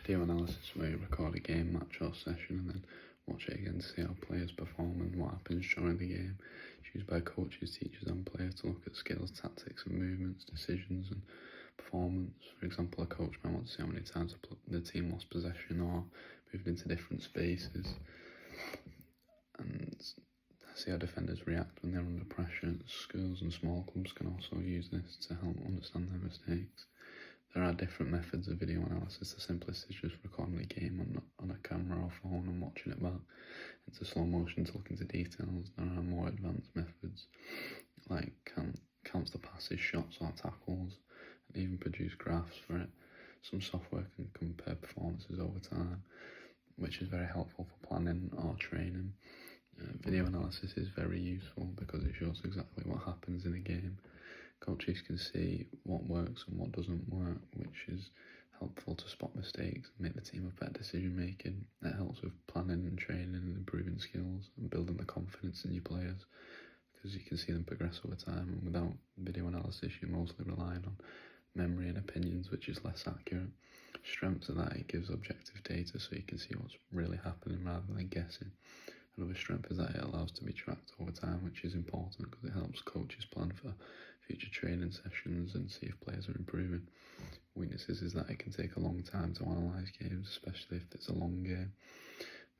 Video analysis where you record a game, match or session and then watch it again to see how players perform and what happens during the game. It's used by coaches, teachers and players to look at skills, tactics and movements, decisions and performance. For example, a coach might want to see how many times the team lost possession or moved into different spaces, and see how defenders react when they're under pressure. Schools and small clubs can also use this to help understand their mistakes. There are different methods of video analysis. The simplest is just recording the game on a camera or phone and watching it back into slow motion to look into details. There are more advanced methods like counts the passes, shots or tackles, and even produce graphs for it. Some software can compare performances over time, which is very helpful for planning or training. Video analysis is very useful because it shows exactly what happens in a game. Coaches can see what works and what doesn't work, which is helpful to spot mistakes and make the team a better decision making. It helps with planning and training and improving skills and building the confidence in your players, because you can see them progress over time, and without video analysis you're mostly relying on memory and opinions, which is less accurate. Strengths of that, it gives objective data so you can see what's really happening rather than guessing. Another strength is that it allows to be tracked over time, which is important because it helps coaches plan for future training sessions and see if players are improving. Weaknesses is that it can take a long time to analyse games, especially if it's a long game.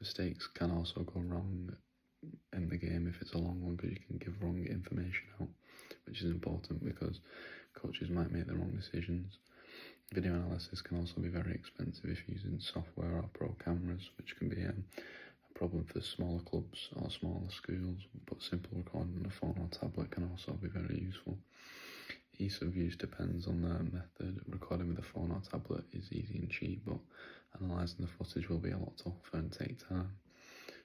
Mistakes can also go wrong in the game if it's a long one, because you can give wrong information out, which is important because coaches might make the wrong decisions. Video analysis can also be very expensive if using software or pro cameras, which can be a problem for smaller clubs or smaller schools, but simple recording on a phone or tablet can also be very useful. Ease of use depends on the method. Recording with a phone or tablet is easy and cheap, but analysing the footage will be a lot tougher and take time.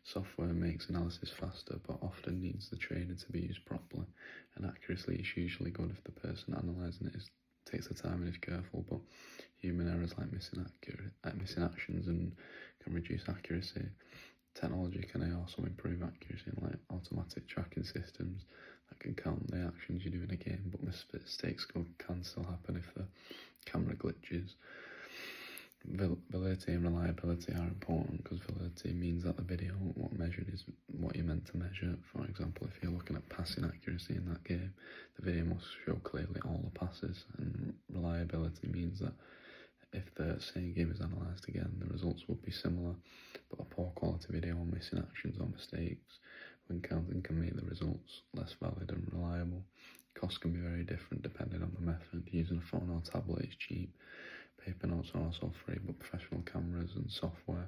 Software makes analysis faster, but often needs the training to be used properly, and accuracy is usually good if the person analysing it takes the time and is careful, but human errors like missing actions and can reduce accuracy. Technology can also improve accuracy, like automatic tracking systems that can count the actions you do in a game, but mistakes can still happen if the camera glitches. Validity and reliability are important because validity means that the video, what measured, is what you're meant to measure. For example, if you're looking at passing accuracy in that game, the video must show clearly all the passes, and reliability means that if the same game is analysed again, the results would be similar, but a poor quality video or missing actions or mistakes when counting can make the results less valid and reliable. Costs can be very different depending on the method. Using a phone or tablet is cheap. Paper notes are also free, but professional cameras and software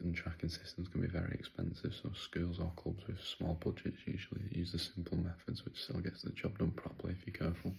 and tracking systems can be very expensive, so schools or clubs with small budgets usually use the simple methods, which still gets the job done properly if you're careful.